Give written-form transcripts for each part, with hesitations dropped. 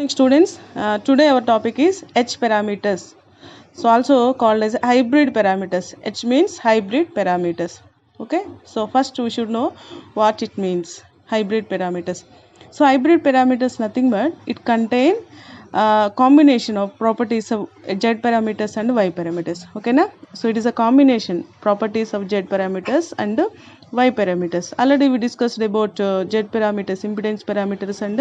Students, today our topic is H parameters. So also called as hybrid parameters. H means hybrid parameters. Okay. So first we should know what it means. Hybrid parameters. So hybrid parameters nothing but it contain combination of properties of Z parameters and Y parameters. Okay na? So it is a combination properties of Z parameters and Y parameters. Already we discussed about Z parameters, impedance parameters and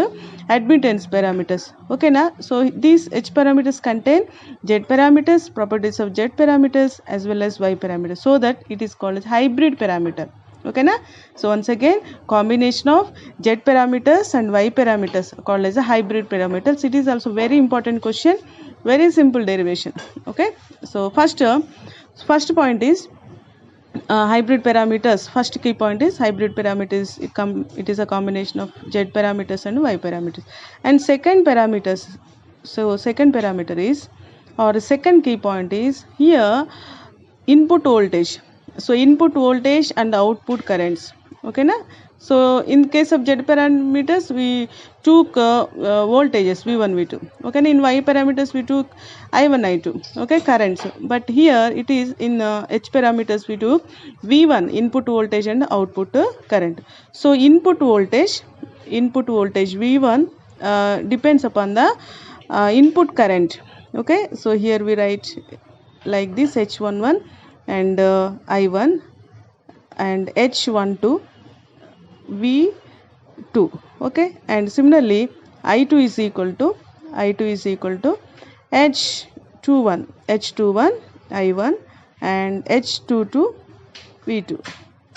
admittance parameters. Okay na? So these H parameters contain Z parameters, properties of Z parameters as well as Y parameters. So that it is called as hybrid parameter. Okay na? So once again combination of Z parameters and Y parameters called as a hybrid parameters. It is also very important question, very simple derivation. Okay. So first point is hybrid parameters. First key point is hybrid parameters. It is a combination of Z parameters and Y parameters. And second parameters. So second parameter is, or second key point is here input voltage. So input voltage and output currents. Okay na? So in case of Z parameters we took voltages V1 V2. Okay na? In Y parameters we took I1 I2. Okay, currents. But here it is in H parameters we took V1 input voltage and output current. So input voltage V1 depends upon the input current. Okay, so here we write like this H11 and I1 and H12 V2. Okay, and similarly I2 is equal to H21 I1 and H22 V2.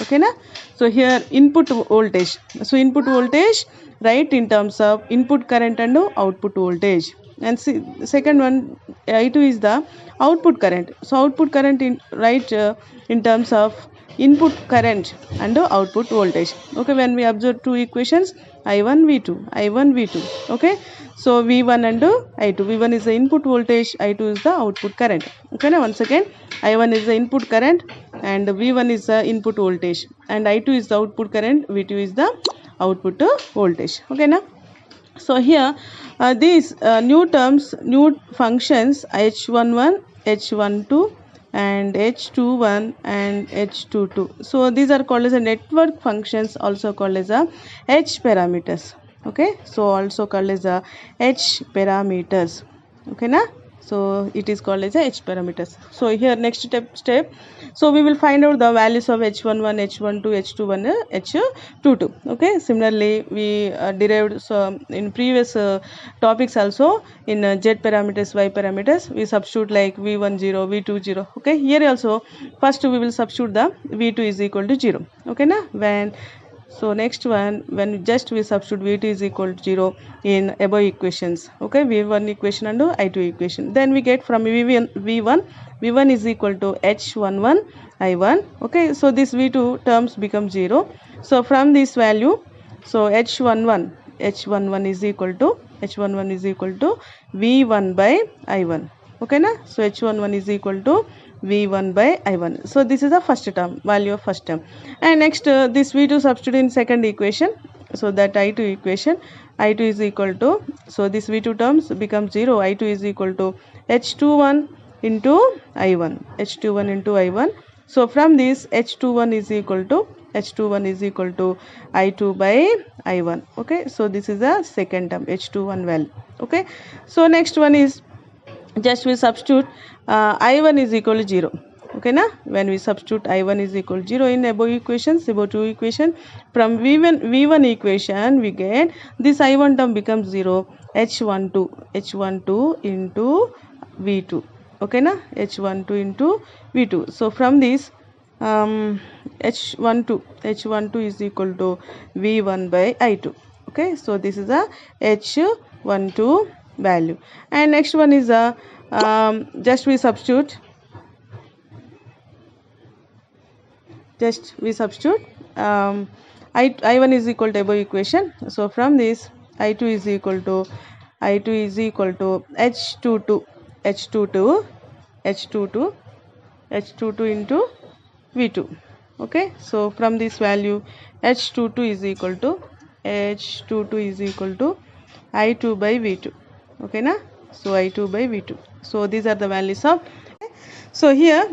Okay na? So here input voltage. So input voltage write in terms of input current and output voltage. And see, second one I2 is the output current. So output current in terms of input current and output voltage. Okay, when we observe two equations I1 V2. Okay, so V1 and I2. V1 is the input voltage, I2 is the output current. Okay, now once again I1 is the input current and V1 is the input voltage and I2 is the output current, V2 is the output voltage. Okay now. So here these new terms, new functions H11, H12 and H21 and H22. So these are called as a network functions, also called as a H parameters. Okay, so also called as a H parameters. Okay na? So it is called as a H parameters. So here next step. So we will find out the values of H11, H12, H21, H22. Okay. Similarly, we derived in previous topics also in Z parameters, Y parameters. We substitute like V10, V20. Okay. Here also first we will substitute the V2 is equal to 0. Okay na? So next one, when just we substitute V2 is equal to 0 in above equations. Okay, V1 equation and I2 equation. Then we get from V1 is equal to H11 I1. Okay, so this V2 terms become 0. So from this value, so H11 is equal to V1 by I1. Okay na? So H11 is equal to V1 by I1. So this is the first term, value of first term. And next this V2 substitute in second equation. So that I2 equation, I2 is equal to, so this V2 terms become 0. I2 is equal to H21 into I1. So from this H21 is equal to I2 by I1. Okay. So this is the second term, H21 value. Okay. So next one is just we substitute I1 is equal to 0. Okay na? When we substitute I1 is equal to 0 in above two equation, from V1 equation we get this I1 term becomes 0, H12 into V2. Okay na? H12 into V2. So from this H12 is equal to V1 by I2. Okay, so this is a H12 value. And next one is a just we substitute I1 is equal to above equation. So from this I2 is equal to H22 into V2. Okay, so from this value H22 is equal to I2 by V2. Okay na? So I2 by V2. So these are the values of. So here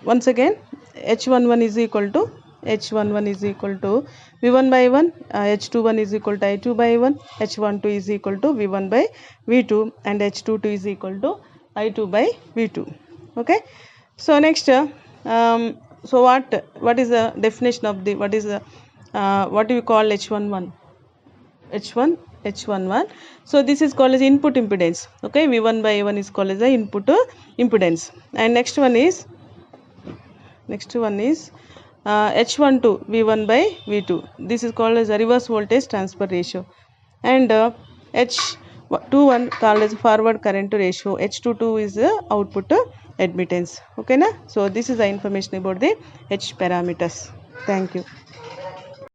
once again H11 is equal to V1 by 1, H21 is equal to I2 by 1, H12 is equal to V1 by V2, and H22 is equal to I2 by V2. Okay. So next, so what is the definition of the, what do we call H11? H11. So this is called as input impedance. Okay, V1 by A1 is called as the input impedance. And next one is H12 V1 by V2. This is called as a reverse voltage transfer ratio. And H21 called as forward current ratio. H22 is the output admittance. Okay na? So this is the information about the H parameters. Thank you.